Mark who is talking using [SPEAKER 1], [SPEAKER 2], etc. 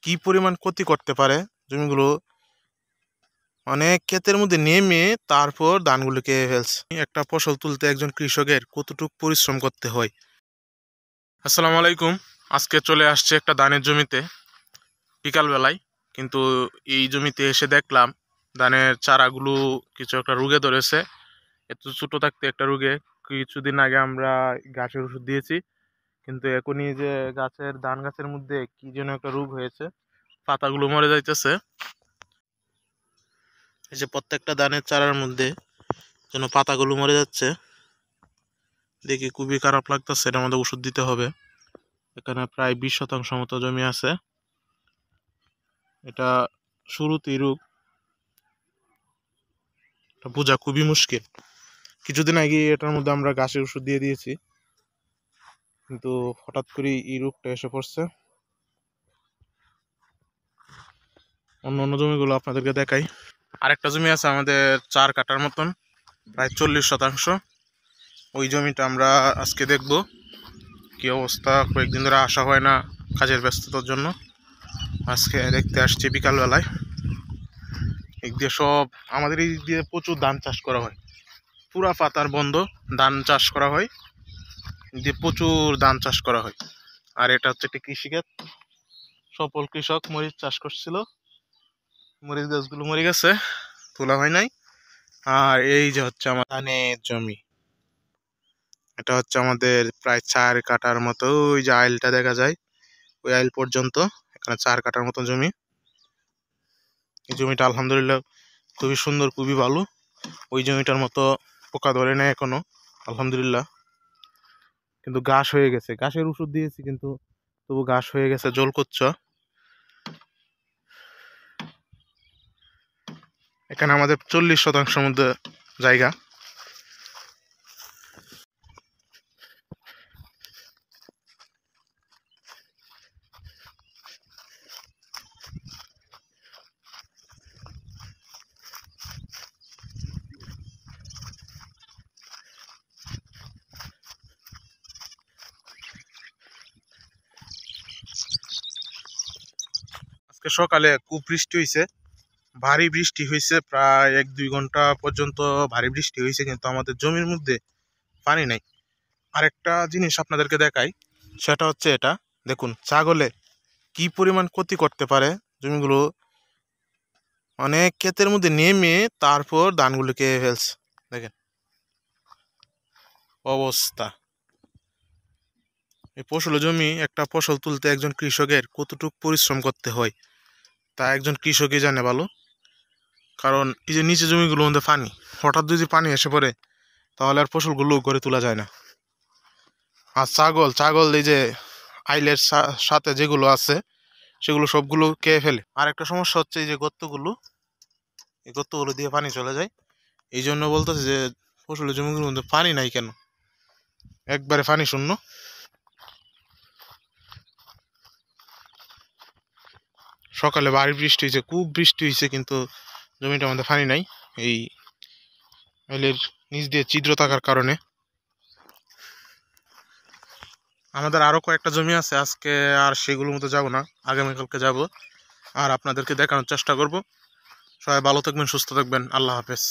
[SPEAKER 1] কি পরিমাণ ক্ষতি করতে পারে জমিগুলো অনেক ক্ষেতের মধ্যে নেমে তারপর ধানগুলোকে ফেলছে। একটা ফসল তুলতে একজন কৃষকের কতটুকু পরিশ্রম করতে হয়। আসসালামু আলাইকুম। আজকে চলে আসছে একটা ধানের জমিতে বিকালবেলায়, কিন্তু এই জমিতে এসে দেখলাম ধানের চারাগুলো কিছু একটা রোগে ধরেছে। এত ছোট থাকতে একটা রোগে, কিছুদিন আগে আমরা গাছের ওষুধ দিয়েছি, কিন্তু এখনই যে ধান গাছের মধ্যে কি যেন একটা রোগ হয়েছে, পাতাগুলো মরে যাইতেছে। এই যে প্রত্যেকটা ধানের চারার মধ্যে যেন পাতাগুলো মরে যাচ্ছে, দেখি খুবই খারাপ লাগতেছে। এটার মধ্যে ওষুধ দিতে হবে। এখানে প্রায় 20% মতো জমি আছে। এটা শুরুতেই রোগ, এটা বোঝা খুবই মুশকিল। কিছুদিন আগে এটার মধ্যে আমরা গাছের ওষুধ দিয়ে দিয়েছি, কিন্তু হঠাৎ করে এই রোগটা এসে পড়ছে। অন্য অন্য জমিগুলো আপনাদেরকে দেখাই। আরেকটা জমি আছে আমাদের 4 কাঠার মতন, প্রায় 40%। ওই জমিটা আমরা আজকে দেখব কি অবস্থা। কয়েকদিন ধরে আসা হয় না কাজের ব্যস্ততার জন্য, আজকে দেখতে আসছি বিকালবেলায়। এই দিয়ে সব আমাদের এই দিয়ে প্রচুর ধান চাষ করা হয়, পুরা পাতার বন্ধ ধান চাষ করা হয়, দিয়ে প্রচুর ধান চাষ করা হয়। আর এটা হচ্ছে একটি কৃষিক্ষেত, সফল কৃষক মরিচ চাষ করছিল, মরিচ গাছগুলো মরে গেছে, তোলা হয় নাই। আর এই যে হচ্ছে আমার ধানের জমি, এটা হচ্ছে আমাদের প্রায় 4 কাঠার মতো। ওই যে আইলটা দেখা যায়, ওই আইল পর্যন্ত এখানে 4 কাঠার মতো জমি। এই জমিটা আলহামদুলিল্লাহ খুবই সুন্দর, খুবই ভালো। ওই জমিটার মতো পোকা ধরে নেয় এখনো, আলহামদুলিল্লাহ। কিন্তু ঘাস হয়ে গেছে, ঘাসের ওষুধ দিয়েছি কিন্তু তবু ঘাস হয়ে গেছে, জল করছে। এখানে আমাদের 40% মধ্যে জায়গা। আজকে সকালে খুব বৃষ্টি হয়েছে, ভারী বৃষ্টি হয়েছে, প্রায় 1-2 ঘন্টা পর্যন্ত ভারী বৃষ্টি হয়েছে, কিন্তু আমাদের জমির মধ্যে পানি নাই। আরেকটা জিনিস আপনাদেরকে দেখাই, সেটা হচ্ছে এটা দেখুন, ছাগলে কি পরিমাণ ক্ষতি করতে পারে জমিগুলো অনেক ক্ষেতের মধ্যে নেমে তারপর ধানগুলোকে ফেলছে। দেখেন অবস্থা। এই ফসল জমি, একটা ফসল তুলতে একজন কৃষকের কতটুকু পরিশ্রম করতে হয় তা একজন কৃষকই জানে ভালো। কারণ এই যে নিচে জমিগুলোর মধ্যে পানি, হঠাৎ যদি পানি এসে পড়ে তাহলে আর ফসলগুলো করে তোলা যায় না। আর ছাগল এই যে আইলের সাথে যেগুলো আছে সেগুলো সবগুলো খেয়ে ফেলে। আর একটা সমস্যা হচ্ছে এই যে গর্তগুলো, এই গর্তগুলো দিয়ে পানি চলে যায়। এই জন্য বলতেছে যে ফসলের জমিগুলোর মধ্যে পানি নাই কেন, একবারে পানি শূন্য। সকালে ভারী বৃষ্টি হয়েছে, খুব বৃষ্টি হয়েছে, কিন্তু জমিটার মধ্যে পানি নাই, এই আইলের নিচ দিয়ে ছিদ্র থাকার কারণে। আমাদের আরো কয়েকটা জমি আছে, আজকে আর সেগুলোর মধ্যে যাব না, আগামীকালকে যাব, আর আপনাদেরকে দেখানোর চেষ্টা করব। সবাই ভালো থাকবেন, সুস্থ থাকবেন, আল্লাহ হাফেজ।